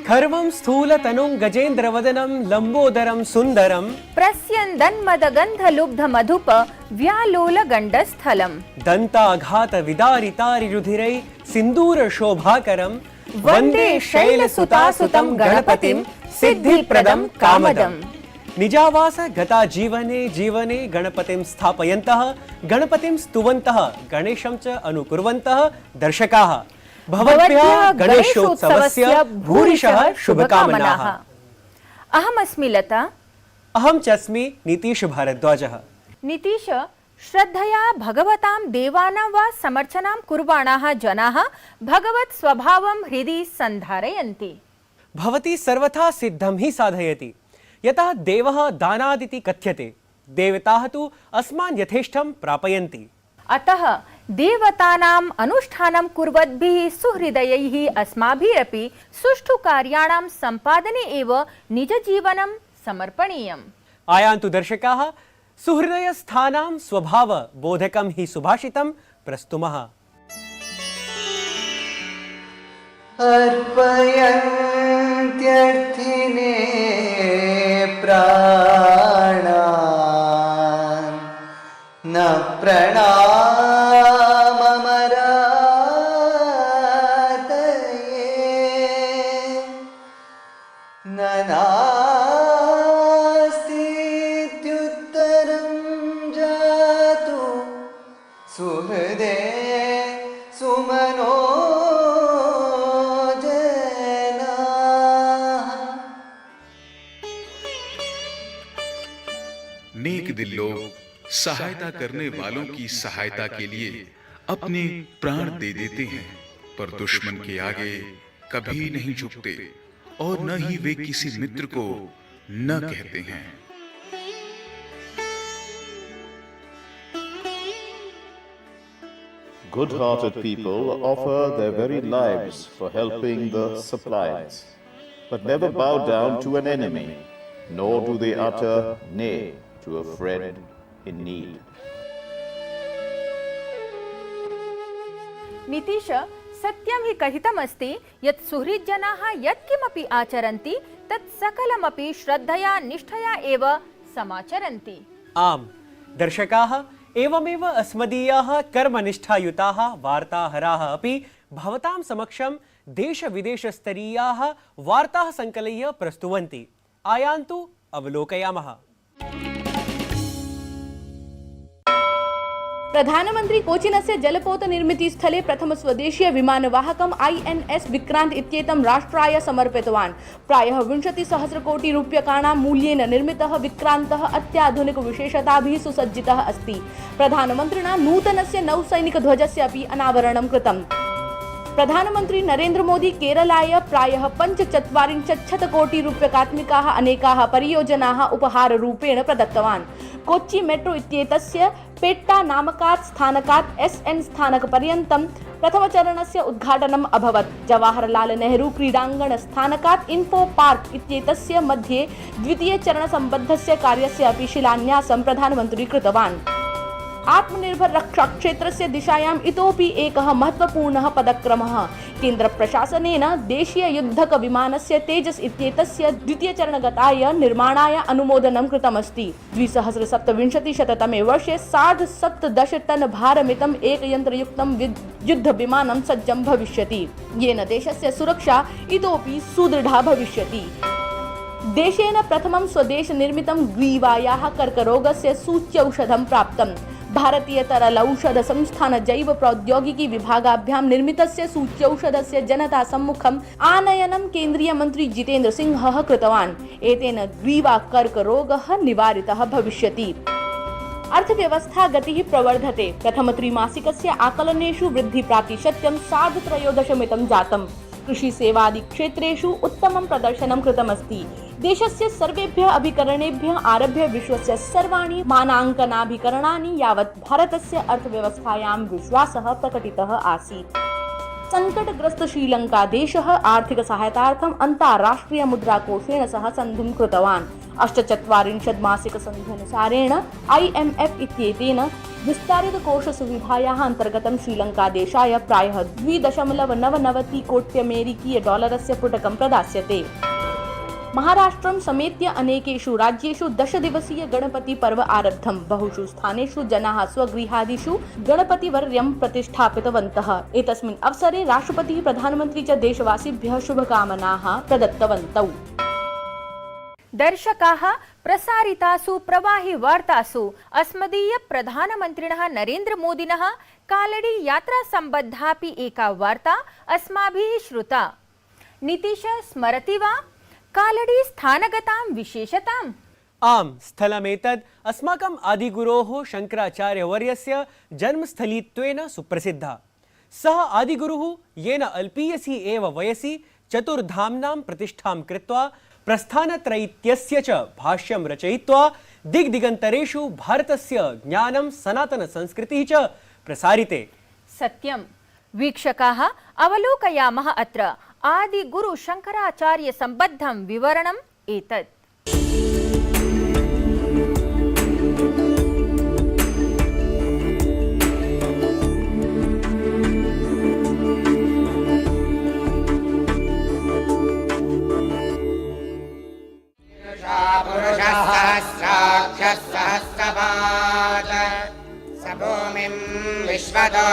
खर्वं स्थूलतनुं गजेन्द्रवदनं लम्बोदरं सुन्दरं प्रस्यन्दन्मदगन्धलुब्धमधुप व्यालोलगण्डस्थलं दन्ताघातविदारितारिरुधिरै सिन्दूरशोभाकरं वन्दे शैलसुतासुतं गणपतिं सिद्धिप्रदं कामदम्। निजावास गता जीवने जीवने गणपतिं स्थापयन्तः गणपतिं स्तुवन्तः गणेशं च अनुकुर्वन्तः दर्शकाः भवद्भ्यः गणेशोत्सवस्य भूरिशः शुभकामनाः। अहमस्मि लता। अहं च अस्मि नीतीश भारद्वाजः। नीतीश, श्रद्धया भगवतां देवानां वा समर्चनां कुर्वाणाः जनाः भगवत् स्वभावं हृदि सन्धारयन्ति। भवती सर्वथा सिद्धं हि साधयति, यतः देवः दानादिति कथ्यते, देवताः तु अस्मान् यथेष्टं प्रापयन्ति। अतः देवतानाम् अनुष्ठानं कुर्वद्भिः सुहृदयैः अस्माभिरपि सुष्ठु कार्याणां सम्पादने एव निजजीवनं समर्पणीयम्। आयान्तु दर्शकाः, सुहृदयस्थानां स्वभाव बोधकं हि सुभाषितं प्रस्तुमः। अर्पयन्त्यर्थिने प्राणान् न प्रणाममरातये न नास्तीत्युत्तरं जातु सुहृदे सुमनो नेक दिल लोग सहायता करने वालों की सहायता के लिए अपने प्राण दे देते हैं, पर दुश्मन के आगे कभी नहीं झुकते और न ही वे किसी मित्र को न कहते हैं। Good-hearted people offer their very lives for helping the suppliants, but never bow down to an enemy, nor do they utter nay to a friend in need. Nitish, सत्यं हि कथितमस्ति यत् सुहृज्जनाः यत्किमपि आचरन्ति तत् सकलमपि श्रद्धया निष्ठया एव समाचरन्ति। आम् दर्शकाः, एवमेव अस्मदीयाः कर्मनिष्ठायुताः वार्ताहराः अपि भवतां समक्षं देश-विदेशस्तरीयाः वार्ताः सङ्कलय्य प्रस्तुवन्ति। आयान्तु अवलोकयामः। प्रधानमन्त्री कोचिनस्य जलपोत निर्मितिस्थले प्रथम स्वदेशीय विमानवाहकम् INS विक्रांत इत्येतं राष्ट्राय समर्पितवान्। प्रायः 20,000 कोटि रूप्यकाणां मूल्येन निर्मितः विक्रान्तः अत्याधुनिक विशेषताभिः सुसज्जितः अस्ति। प्रधानमन्त्रिणा नूतनस्य नौसैनिकध्वजस्य अपि अनावरणं कृतम्। प्रधानमन्त्री नरेन्द्र मोदी केरलाय प्रायः 45 कोटि रूप्यकात्मिकाः अनेकाः परियोजनाः उपहाररूपेण प्रदत्तवान्। कोच्चि मेट्रो इत्येतस्य पेट्टा नामकात् स्थानकात् SN स्थानकपर्यन्तं प्रथमचरणस्य उद्घाटनम् अभवत्। जवाहरलाल नेहरू क्रीडाङ्गण स्थानकात् इन्फो पार्क इत्येतस्य मध्ये द्वितीयचरणसम्बद्धस्य कार्यस्य अपि शिलान्यासं प्रधानमन्त्री कृतवान्। आत्मनिर्भर रक्षा क्षेत्रस्य दिशायाम् इतोपि एकः महत्वपूर्णः पदक्रमः। केन्द्रप्रशासनेन देशीय युद्धक विमानस्य तेजस् इत्येतस्य द्वितीयचरणगताय निर्माणाय अनुमोदनं कृतमस्ति। 2027 वर्षे 17.5 टन् भारमितं एकयन्त्रयुक्तं युद्धविमानं सज्जं भविष्यति, येन देशस्य सुरक्षा इतोपि सुदृढा भविष्यति। देशेन प्रथमं स्वदेशनिर्मितं ग्रीवायाः कर्करोगस्य सूच्यौषधं प्राप्तम्। भारतीय तरलौषध संस्थान जैव प्रौद्योगिकी विभागाभ्यां निर्मितस्य सूच्यौषधस्य जनता सम्मुखम् आनयनं केन्द्रीय मन्त्री जितेन्द्र सिंहः कृतवान्। एतेन ग्रीवा कर्करोगः निवारितः भविष्यति। अर्थव्यवस्था गतिः प्रवर्धते। प्रथम त्रैमासिकस्य आकलनेषु वृद्धिप्रातिशत्यं 13% जातम्। कृषि सेवादि क्षेत्रेषु उत्तमं प्रदर्शनं कृतमस्ति। देशस्य सर्वेभ्यः अभिकरणेभ्यः आरभ्य विश्वस्य सर्वाणि मानाङ्कनाभिकरणानि यावत् भारतस्य अर्थव्यवस्थायां विश्वासः प्रकटितः आसीत्। संकटग्रस्त श्रीलङ्कादेशः आर्थिकसहायतार्थम् अन्ताराष्ट्रिय मुद्राकोषेण सह सन्धिं कृतवान्। 48 मासिकसन्ध्यनुसारेण IMF इत्येतेन विस्तारितकोषसुविधायाः अन्तर्गतं श्रीलङ्कादेशाय प्रायः 2.99 कोट्यमेरिकीयडॉलरस्य पुटकं प्रदास्यते। महाराष्ट्रं समेत्य अनेकेषु राज्येषु 10 दिवसीय गणपति पर्व आरब्धम्। बहुषु स्थानेषु जनाः स्वगृहादिषु गणपतिवर्यं प्रतिष्ठापितवन्तः। एतस्मिन् अवसरे राष्ट्रपतिः प्रधानमन्त्री च देशवासिभ्यः शुभकामनाः प्रदत्तवन्तौ। दर्शकाः, प्रसारितासु प्रवाहि वार्तासु अस्मदीय प्रधानमन्त्रिणः नरेन्द्र मोदिनः कालडी यात्रा सम्बद्धापि एका वार्ता अस्माभिः श्रुता। नीतीश स्मरति वा कालडी स्थानगतां विशेषताम्? आम्, स्थलमेतद् अस्माकम् आदिगुरोः शङ्कराचार्यवर्यस्य जन्मस्थलीत्वेन सुप्रसिद्धा। सः आदिगुरुः येन अल्पीयसि एव वयसि चतुर्धाम्नां प्रतिष्ठां कृत्वा प्रस्थानत्रयीत्यस्य च भाष्यं रचयित्वा दिग्दिगन्तरेषु भारतस्य ज्ञानं सनातनसंस्कृतिः च प्रसारिते। सत्यं। वीक्षकाः, अवलोकयामः अत्र आदिगुरु शङ्कराचार्य सम्बद्धं विवरणम् एतत्। सहस्रपाद भूमिं विश्वतो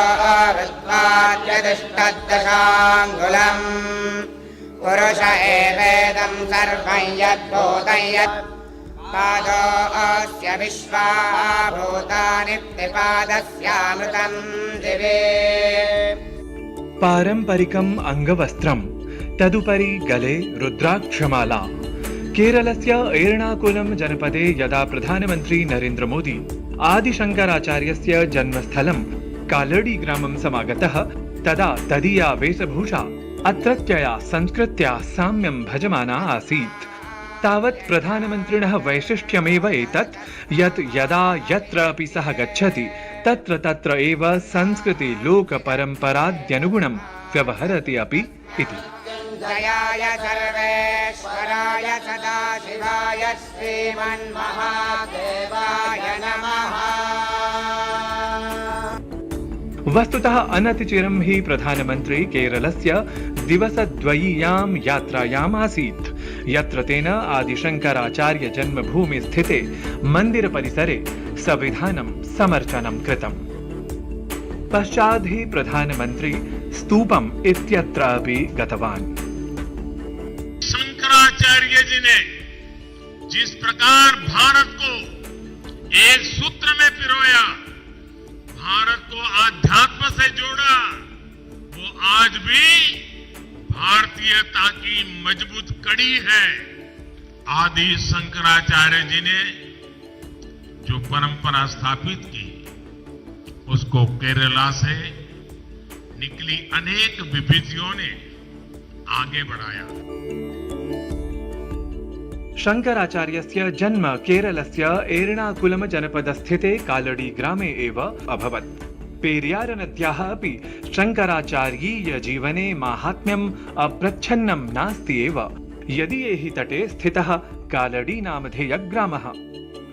वृत्वाद्यतिष्ठद्दशाङ्गुलम् पुरुष एवेदं सर्वं यद्भूतं यत् पादो अस्य विश्वा भूतानि त्रिपादस्यामृतं दिवे। पारंपरिकम् अंगवस्त्रं तदुपरि गले रुद्राक्षमाला। केरलस्य एर्णाकुलम जनपदे यदा प्रधानमन्त्री नरेन्द्र मोदी आदिशङ्कराचार्यस्य जन्मस्थलं कालडी ग्रामं समागतः तदा तदीया वेशभूषा अत्रत्यया संस्कृत्या साम्यं भजमाना आसीत्। तावत् प्रधानमन्त्रिणः वैशिष्ट्यमेव एतत् यत् यदा यत्र अपि सः गच्छति तत्र तत्र एव संस्कृति लोकपरम्पराद्यनुगुणं व्यवहरति अपि इति। जयाय सर्वेश्वराय सदाशिवाय श्रीमन्महादेवाय नमः। वस्तुतः अनतिचिरं हि प्रधानमन्त्री केरलस्य दिवसद्वयीयां यात्रायाम् आसीत्, यत्र तेन आदिशङ्कराचार्य जन्मभूमि स्थिते मन्दिरपरिसरे सविधानं समर्चनं कृतम्। पश्चात् हि प्रधानमन्त्री स्तूपम् इत्यत्र अपि गतवान्। शंकराचार्य जी ने जिस प्रकार भारत को एक सूत्र में पिरोया, भारत को आध्यात्म से जोड़ा, वो आज भी भारतीयता की मजबूत कड़ी है। आदि शंकराचार्य जी ने जो परंपरा स्थापित की, उसको केरला से निकली अनेक विभूतियों ने आगे बढ़ाया। शङ्कराचार्यस्य जन्म केरलस्य एर्णाकुलम जनपदस्थिते कालडी ग्रामे एव अभवत्। पेरियार नद्याः अपि शङ्कराचार्यीय जीवने माहात्म्यम् अप्रच्छन्नं नास्ति एव। यदि हि तटे स्थितः कालडी नामधेयग्रामः।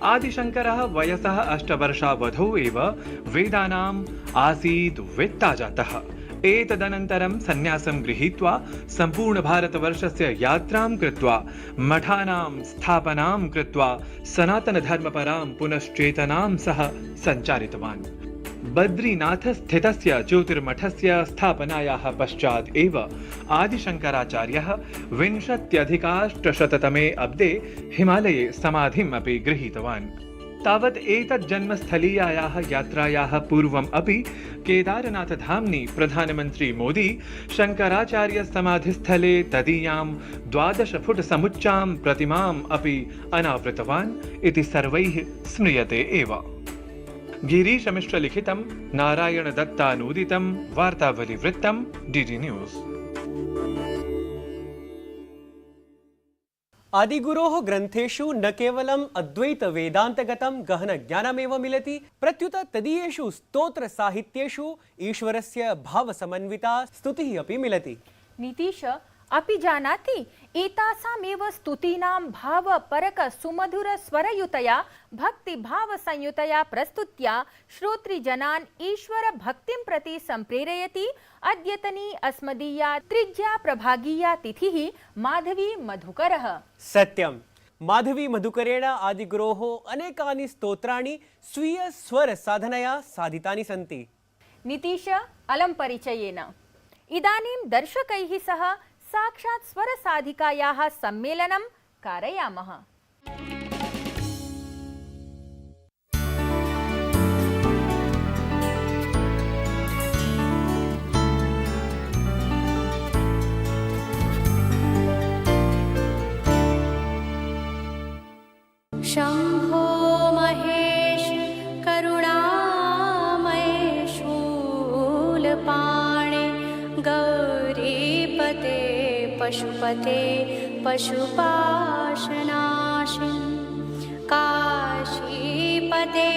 आदिशङ्करः वयसः 8 वर्षावधौ एव वेदानाम् आसीत् वेत्ता जातः। एतदनन्तरं सन्यासं गृहीत्वा सम्पूर्णभारतवर्षस्य यात्रां कृत्वा मठानां स्थापनां कृत्वा सनातनधर्मपरां पुनश्चेतनां सह सञ्चारितवान्। बद्रीनाथस्थितस्य ज्योतिर्मठस्य स्थापनायाः पश्चात् एव आदिशङ्कराचार्यः 20+800तमे अब्दे हिमालये समाधिम् अपि गृहीतवान्। तावत् एतत् जन्मस्थलीयायाः यात्रायाः पूर्वम् अपि केदारनाथधाम्नि प्रधानमन्त्री मोदी शङ्कराचार्य समाधिस्थले तदीयां 12 फुट समुच्चां प्रतिमाम् अपि अनावृतवान् इति सर्वैः स्मृयते एव। गिरीशमिश्र लिखितं नारायण दत्तानूदितं वार्तावलिवृत्तं DD न्यूज़। आदिगुरोः ग्रन्थेषु न केवलम् अद्वैत वेदान्तगतं गहन ज्ञानमेव मिलति, प्रत्युत तदीयेषु स्तोत्र साहित्येषु ईश्वरस्य भावसमन्विता स्तुतिः अपि मिलति। नीतीश, अपि जानाति एतासामेव स्तुतीनां भावपरक सुमधुर स्वरयुतया भक्तिभावसंयुतया प्रस्तुत्या श्रोतृजनान् ईश्वर भक्तिं प्रति सम्प्रेरयति। अद्यतनी अस्मदीया त्रिज्या प्रभागीया तिथिः माधवी मधुकरः। सत्यं, माधवी मधुकरेण आदिगुरोः अनेकानि स्तोत्राणि स्वीय स्वर साधनया साधितानि सन्ति। नीतीश, अलं परिचयेन इदानीं दर्शकैः सह साक्षात् स्वरसाधिकायाः सम्मेलनं कारयामः। शम्भो महेश करुणामय शूलपाणे गौरीपते पशुपते पशुपाशनाशिन् काशीपते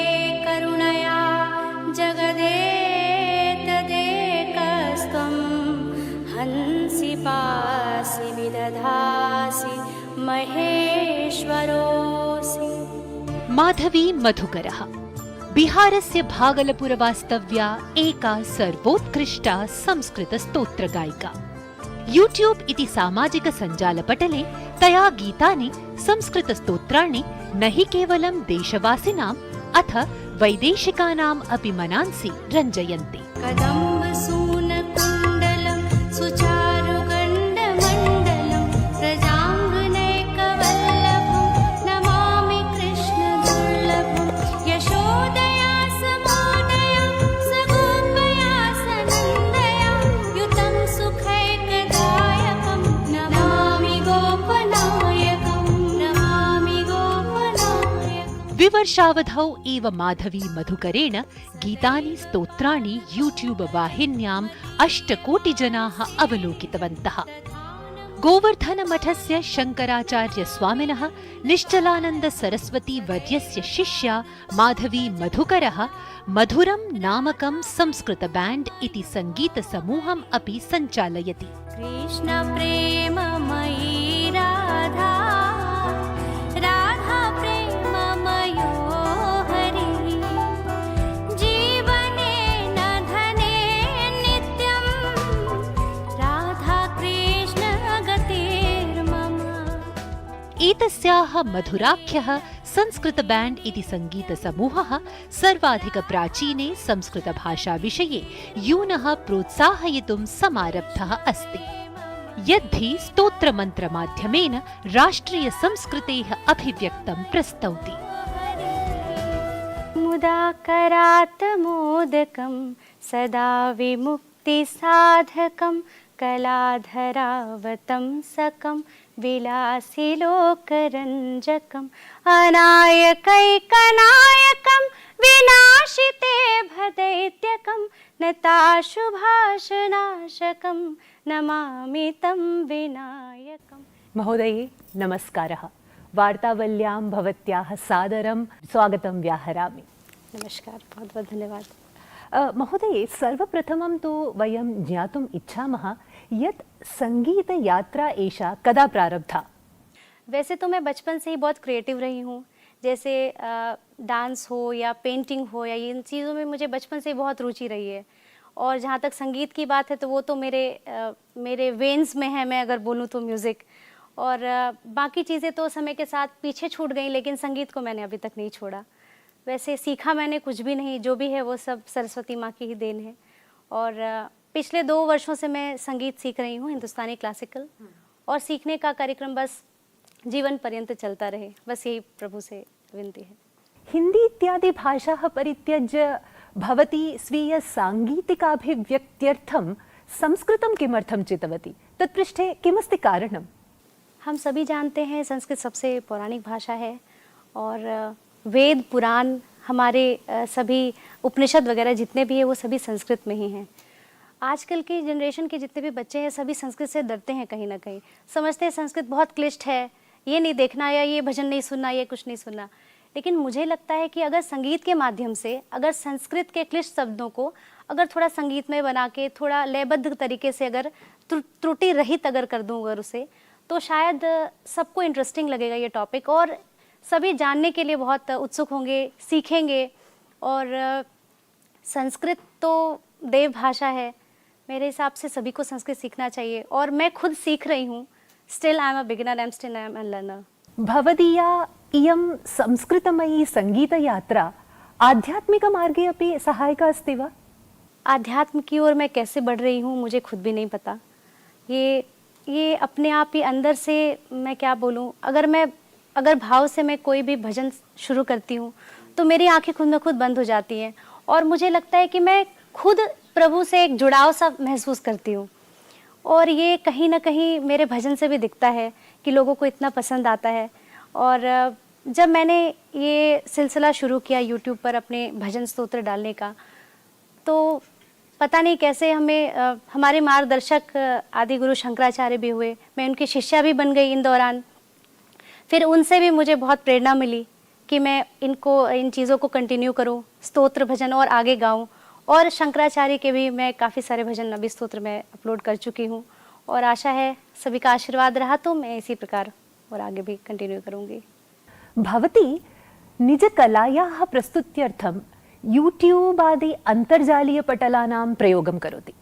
करुणया जगदेतदेकस्त्वं हंसि पासि विदधासि महेश्वरोऽसि। माधवी मधुकरः बिहारस्य भागलपुरवास्तव्या एका सर्वोत्कृष्टा संस्कृतस्तोत्रगायिका। यूट्यूब इति सामाजिकसञ्जालपटले तया गीतानि संस्कृतस्तोत्राणि न हि केवलं देशवासिनाम् अथ वैदेशिकानाम् अपि मनांसि रञ्जयन्ति। कदम्बसूनकुण्डलं सुचारुगण्डमण्डलं प्रजाङ्गनैकवल्लभं नमामि कृष्णदुर्लभं यशोदया समोदया सगोपया सनन्दया युतं सुखैकदायकं नमामि गोपनायकं नमामि गोपनायकम्। विवर्षावधौ एव माधवी मधुकरेण गीतानि स्तोत्राणि यूट्यूब वाहिन्याम् 8 कोटि जनाः अवलोकितवन्तः। गोवर्धन मठस्य शङ्कराचार्य स्वामिनः निश्चलानन्द सरस्वती वर्यस्य शिष्या माधवी मधुकरः मधुरं नामकं संस्कृत बैंड इति संगीतसमूहम् अपि सञ्चालयति। कृष्ण प्रेममयी राधा राधा प्रेममयो हरि जीवने न धने नित्यं राधा कृष्ण गतिर्मम। एतस्याः मधुराख्यः संस्कृत बैंड इति संगीतसमूहः सर्वाधिकप्राचीने संस्कृतभाषाविषये यूनः प्रोत्साहयितुं समारब्धः अस्ति। यद्धि स्तोत्रमन्त्रमाध्यमेन राष्ट्रियसंस्कृतेः अभिव्यक्तं प्रस्तौति। मुदाकरात् मोदकं सदा विमुक्तिसाधकं कलाधरावतं सकं विलासिलोकरञ्जकम् अनायकैकनायकं विनाशिते भदैत्यकं नताशुभाषनाशकं नमामि तं विनायकम्। महोदये नमस्कारः। वार्तावल्यां भवत्याः सादरं स्वागतं व्याहरामि। नमस्कार, बहुत बहुत धन्यवाद। महोदये, सर्वप्रथमं तु वयं ज्ञातुम् इच्छामः यत् संगीतयात्रा एषा कदा प्रारब्धा? वैसे तो मैं बचपन से ही बहुत क्रिएटिव रही हूँ, जैसे डांस हो या पेंटिंग हो या इन चीज़ों में मुझे बचपन से बहुत रुचि रही है। और जहाँ तक संगीत की बात है तो वो तो मेरे वेन्स में है, मैं अगर बोलूँ तो म्यूज़िक। और बाकी चीज़ें तो समय के साथ पीछे छूट गई, लेकिन संगीत को मैंने अभी तक नहीं छोड़ा। वैसे सीखा मैंने कुछ भी नहीं, जो भी है वो सब सरस्वती माँ की ही देन है। और पिछले 2 वर्षों से मैं संगीत सीख रही हूँ, हिंदुस्तानी क्लासिकल, और सीखने का कार्यक्रम बस जीवन पर्यंत चलता रहे, बस यही प्रभु से विनती है। हिंदी इत्यादि भाषाः परित्यज्य भवती स्वीय सांगीतिकाभिव्यक्त्यर्थं संस्कृतं किमर्थं चितवती? तत्पृष्ठे किमस्ति कारणम्? हम सभी जानते हैं संस्कृत सबसे पौराणिक भाषा है, और वेद पुराण हमारे सभी उपनिषद वगैरह जितने भी हैं वो सभी संस्कृत में ही हैं। आजकल की जनरेशन के जितने भी बच्चे हैं सभी संस्कृत से डरते हैं, कहीं ना कहीं समझते हैं संस्कृत बहुत क्लिष्ट है ये नहीं देखना या ये भजन नहीं सुनना, ये कुछ नहीं सुनना। लेकिन मुझे लगता है कि अगर संगीत के माध्यम से अगर संस्कृत के क्लिष्ट शब्दों को अगर थोड़ा संगीतमय बना के थोड़ा लयबद्ध तरीके से अगर त्रुटि रहित अगर कर दूँ अगर उसे, तो शायद सबको इंटरेस्टिंग लगेगा ये टॉपिक और सभी जानने के लिए बहुत उत्सुक होंगे, सीखेंगे। और संस्कृत तो देव भाषा है, मेरे हिसाब से सभी को संस्कृत सीखना चाहिए और मैं खुद सीख रही हूँ। Still I am a beginner, I am still I am a learner. भवदीया इयं संस्कृतमयी संगीतयात्रा आध्यात्मिकमार्गे अपि सहायका अस्ति वा? आध्यात्म की ओर मैं कैसे बढ़ रही हूँ मुझे खुद भी नहीं पता। ये अपने आप ही अंदर से, मैं क्या बोलूँ, अगर भाव से मैं कोई भी भजन शुरू करती हूँ तो मेरी आंखें खुद ब खुद बंद हो जाती हैं और मुझे लगता है कि मैं खुद प्रभु से एक जुड़ाव सा महसूस करती हूँ। और ये कहीं ना कहीं मेरे भजन से भी दिखता है कि लोगों को इतना पसंद आता है। और जब मैंने ये सिलसिला शुरू किया यूट्यूब पर अपने भजन स्तोत्र डालने का, तो पता नहीं कैसे हमारे मार्गदर्शक आदि गुरु शंकराचार्य भी हुए, मैं उनकी शिष्या भी बन गई इन दौरान। फिर उनसे भी मुझे बहुत प्रेरणा मिली कि मैं इन चीज़ों को कंटिन्यू करूं, स्तोत्र भजन और आगे गाऊं। और शंकराचार्य के भी मैं काफ़ी सारे भजन अभी स्तोत्र में अपलोड कर चुकी हूं और आशा है सभी का आशीर्वाद रहा तो मैं इसी प्रकार और आगे भी कंटिन्यू करूंगी। भवती निजकलायाः प्रस्तुत्यर्थं यूट्यूब आदि अन्तर्जालीयपटलानां प्रयोगं करोति।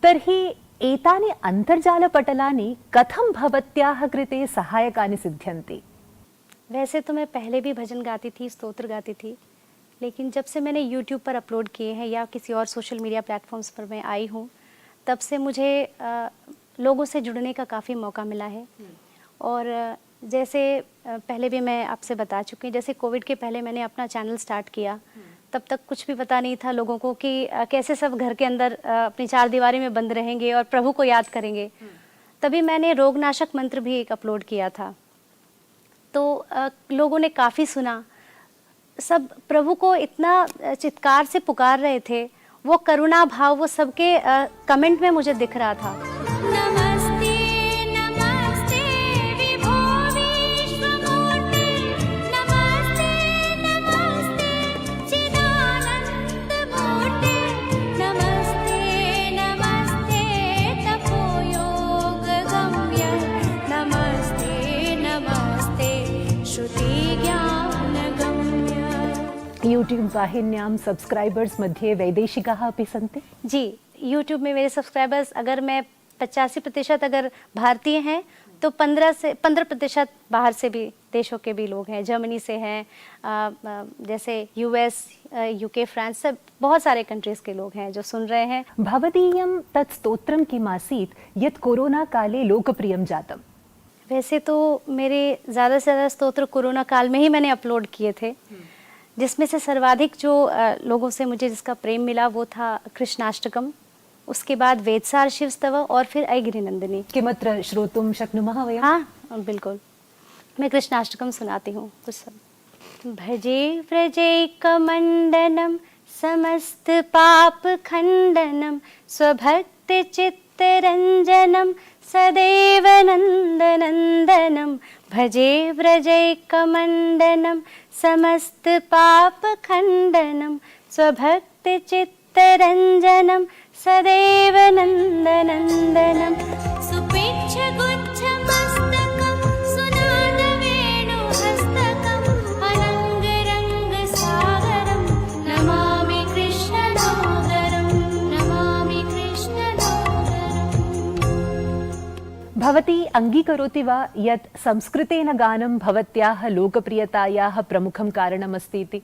तर्हि एतानि अन्तर्जालपटलानि कथं भवत्याः कृते सहायकानि सिद्ध्यन्ति? वैसे तो मैं पहले भी भजन गाती थी, स्तोत्र गाती थी, लेकिन जब से मैंने यूट्यूब पर अपलोड किए हैं या किसी और सोशल मीडिया प्लेटफॉर्म्स पर मैं आई हूँ, तब से मुझे लोगों से जुड़ने का काफ़ी मौका मिला है। और जैसे पहले भी मैं आपसे बता चुकी हूँ, जैसे कोविड के पहले मैंने अपना चैनल स्टार्ट किया, तब तक कुछ भी पता नहीं था लोगों को कि कैसे सब घर के अंदर अपनी चार दीवारी में बंद रहेंगे और प्रभु को याद करेंगे। तभी मैंने रोगनाशक मंत्र भी एक अपलोड किया था, तो लोगों ने काफ़ी सुना। सब प्रभु को इतना चित्कार से पुकार रहे थे, वो करुणा भाव वो सबके कमेंट में मुझे दिख रहा था। नमस्ते नमस्ते विभो विश्वमूर्ते, नमस्ते नमस्ते चिदानंद मूर्ते, नमस्ते नमस्ते तपोयोग गम्य, नमस्ते नमस्ते श्रुति ज्ञान गम्य। यूट्यूब वाहिन्यां सब्सक्राइबर्स मध्ये वैदेशिकाः अपि सन्ति? जी, यूट्यूब में मेरे सब्सक्राइबर्स अगर मैं 85% अगर भारतीय हैं तो 15% बाहर से भी देशों के भी लोग हैं, जर्मनी से हैं, जैसे यूएस, यूके, फ्रांस, सब बहुत सारे कंट्रीज के लोग हैं जो सुन रहे हैं। भवदीयं तत् स्तोत्रं किमासीत् यत् कोरोना काले लोकप्रियं जातम्? वैसे तो मेरे ज़्यादा से ज़्यादा स्तोत्र कोरोना काल में ही मैंने अपलोड किए थे, जिसमें से सर्वाधिक जो लोगों से मुझे जिसका प्रेम मिला वो था कृष्णाष्टकम, उसके बाद वेदसार शिवस्तव और फिर ऐगिरिनंदिनी। किमत्र श्रोतुं शक्नुमः वयं? हाँ बिल्कुल, मैं कृष्णाष्टकम सुनाती हूँ कुछ सब। भजे व्रजैकमण्डनं समस्त पाप खंडनं, स्वभक्त चित्तरंजनं सदैव नंदनंदनं। भजे व्रजैकमण्डनं समस्त पाप खंडनं, स्वभक्त चित्तरंजनं सदैव नंदनंदनं। सुपिच्छ गुच्छ मस्तकं सुनाद वेणुहस्तकं, अनंग रंग सागरं नमामि कृष्णनोदरं, नमामि कृष्णनोदरं। भवती अङ्गीकरोति वा यत् संस्कृतेन गानं भवत्याः लोकप्रियतायाः प्रमुखं कारणमस्ति इति?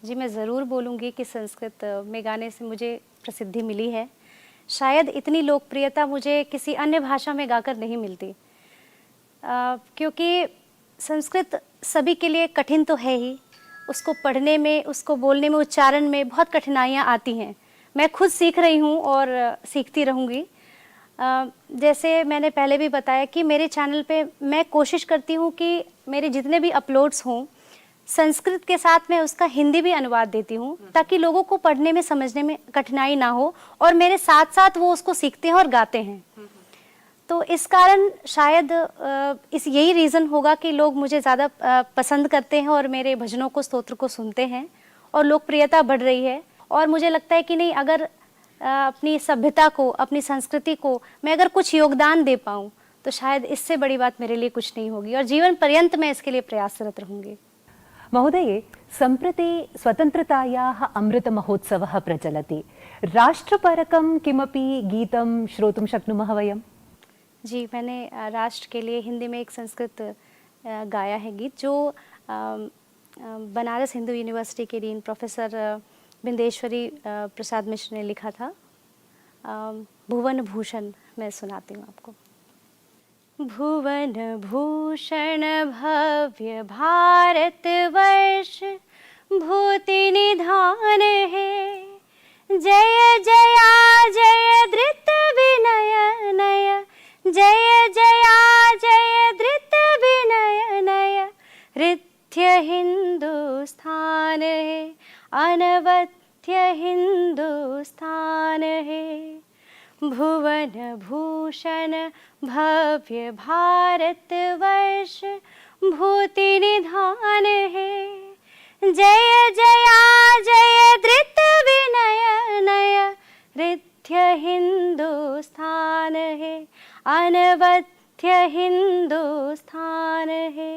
जी, मैं ज़रूर बोलूँगी कि संस्कृत में गाने से मुझे प्रसिद्धि मिली है। शायद इतनी लोकप्रियता मुझे किसी अन्य भाषा में गाकर नहीं मिलती, क्योंकि संस्कृत सभी के लिए कठिन तो है ही, उसको पढ़ने में, उसको बोलने में, उच्चारण में बहुत कठिनाइयाँ आती हैं। मैं खुद सीख रही हूँ और सीखती रहूँगी। जैसे मैंने पहले भी बताया कि मेरे चैनल पे मैं कोशिश करती हूँ कि मेरे जितने भी अपलोड्स हों संस्कृत के साथ मैं उसका हिंदी भी अनुवाद देती हूँ, ताकि लोगों को पढ़ने में, समझने में कठिनाई ना हो और मेरे साथ साथ वो उसको सीखते हैं और गाते हैं। तो इस कारण शायद इस यही रीज़न होगा कि लोग मुझे ज़्यादा पसंद करते हैं और मेरे भजनों को, स्तोत्र को सुनते हैं और लोकप्रियता बढ़ रही है। और मुझे लगता है कि नहीं, अगर अपनी सभ्यता को, अपनी संस्कृति को मैं अगर कुछ योगदान दे पाऊँ तो शायद इससे बड़ी बात मेरे लिए कुछ नहीं होगी और जीवन पर्यंत मैं इसके लिए प्रयासरत रहूँगी। महोदये, सम्प्रति स्वतन्त्रतायाः अमृतमहोत्सवः प्रचलति। राष्ट्रपरकं किमपि गीतं श्रोतुं शक्नुमः वयम्? जी, मैंने राष्ट्र के लिए हिंदी में एक संस्कृत गाया है गीत, जो बनारस हिंदू यूनिवर्सिटी के डीन प्रोफेसर बिंदेश्वरी प्रसाद मिश्र ने लिखा था। भुवन भूषण मैं सुनाती हूँ आपको। भुवन भूषण भव्य भारतवर्ष भूति निधान है, जय जया जय धृत विनय नय, जय जया जय धृत विनय नय, ऋथ्य हिंदुस्तान है, अनवत्य हिंदुस्तान है। भुवन भूषण भव्य भारतवर्ष भूति निधान है, जय जया जय धृत विनय नय, ऋथ्य हिंदुस्तान है, अनवत्य हिंदुस्तान है।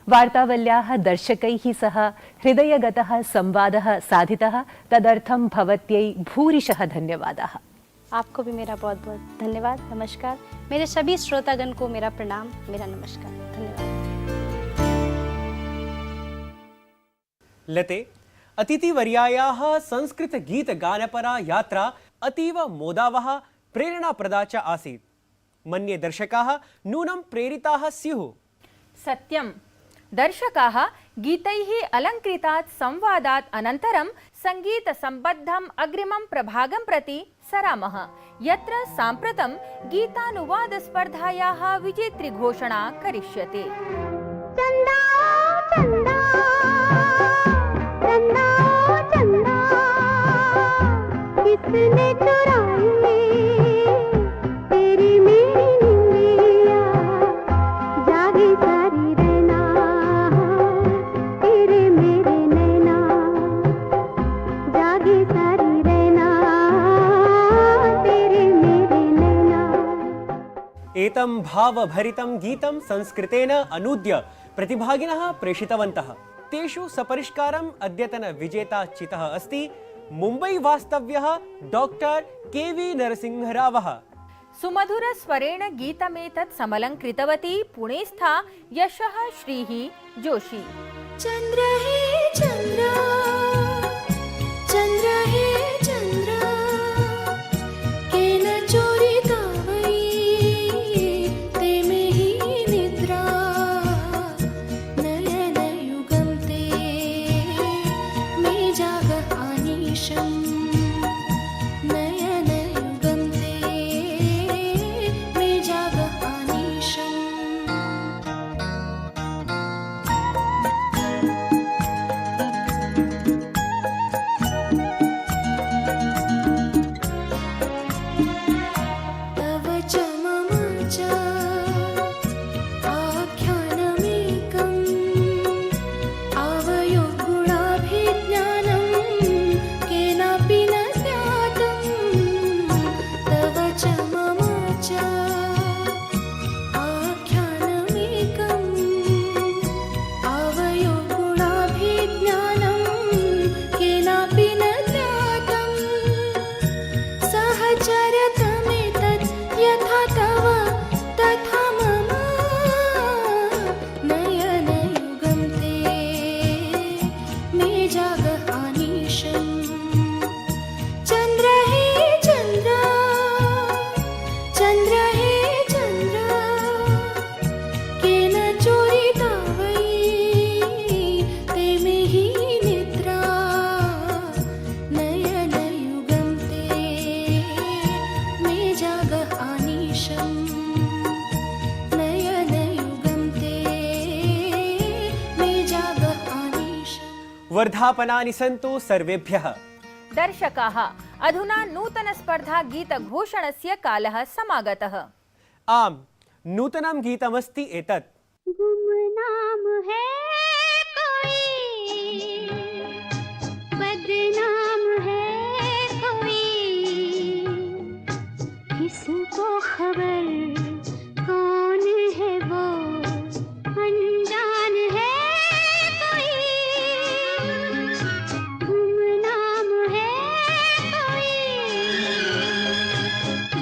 वार्तावल्याः दर्शकैः सह हृदयगतः संवादः साधितः, तदर्थं भवत्यै भूरिशः धन्यवादाः। आपको भी मेरा बहुत बहुत धन्यवाद, नमस्कार। मेरे सभी श्रोतागण को मेरा प्रणाम, मेरा नमस्कार, धन्यवाद। लते, अतिथिवर्यायाः संस्कृतगीतगानपरा यात्रा अतीव मोदावहा प्रेरणाप्रदा च आसीत्। मन्ये दर्शकाः नूनं प्रेरिताः स्युः। सत्यं, दर्शकाः गीतैः अलङ्कृतात् संवादात् अनन्तरं सङ्गीतसम्बद्धम् अग्रिमं प्रभागं प्रति सरामः, यत्र साम्प्रतं गीतानुवादस्पर्धायाः विजेतृघोषणा करिष्यते। चंदा चंदा चंदा चंदा किसने चुराई तेरी मेरी निंदिया, जागी सारी रहना तेरे मेरे नैना, जागी सारी रहना तेरे मेरे नैना। एतं भावभरितं गीतं संस्कृतेन अनूद्य प्रतिभागिनः प्रेषितवन्तः। तेषु सपरिष्कारम् अद्यतन विजेता चितः अस्ति मुम्बै वास्तव्यः डॉक्टर के.वी. नरसिंहरावः। सुमधुरस्वरेण गीतमेतत् समलङ्कृतवती पुणेस्था यशः श्रीः जोशी। चंद्र हे चंद्र, चंद्र हे चंद्र, केन चोरिता वै ते में ही निद्रा, नयन युगं ते में जाग आनिशं, नयन युगं ते में जाग आनिशं। तव च मम च आख्यानमेकम् आवयो गुणाभिज्ञानं केनापि न ज्ञातं। तव च मम च आख्यानमेकम् आवयो गुणाभिज्ञानं केनापि न ज्ञातं। सहचरतमेतत् यथा तव तथा मम, नयन युगं ते में जाग आनिशं। चंद्र हे चंद्र, चंद्र हे चंद्र, केन चोरिता वै ते में ही निद्रा, नयन युगं ते में जाग आनिशं, नयन युगं ते में जाग आनिशं। वर्धापनानि सन्तु सर्वेभ्यः। दर्शकाः, अधुना नूतन स्पर्धा गीतघोषणस्य कालः समागतः। आम्, नूतनं गीतमस्ति एतत्। गुमनाम है कोई, बदनाम है कोई, किसको खबर कौन है वो, अनजान है कोई। गुमनाम है कोई,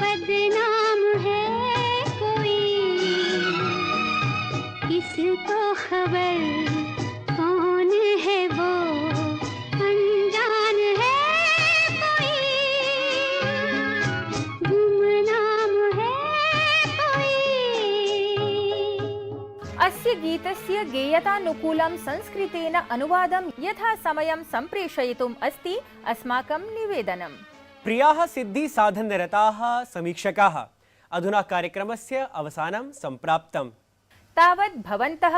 बदनाम है कोई, किसको खबर कौन है वो, अनजान है कोई। गुमनाम है कोई। अस्य गीतस्य गेयतानुकूलं संस्कृतेन अनुवादं यथा समयं सम्प्रेषयितुम् अस्ति अस्माकं निवेदनम्। प्रियाः सिद्धिसाधनरताः समीक्षकाः, अधुना कार्यक्रमस्य अवसानं सम्प्राप्तम्। तावत् भवन्तः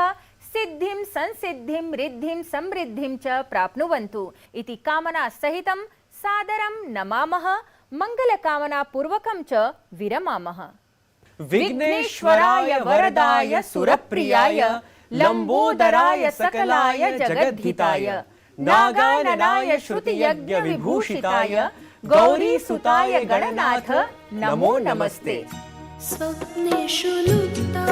सिद्धिं संसिद्धिं रिद्धिं समृद्धिं च प्राप्नुवन्तु इति कामना सहितं सादरं नमामः, मङ्गलकामनापूर्वकं च विरमामः। विघ्नेश्वराय वरदाय सुरप्रियाय लंबोदराय सकलाय जगद्धिताय नागाननाय श्रुतियज्ञ विभूषिताय गौरीसुताय गणनाथ नमो नमस्ते। स्वप्नेषु लुप्ता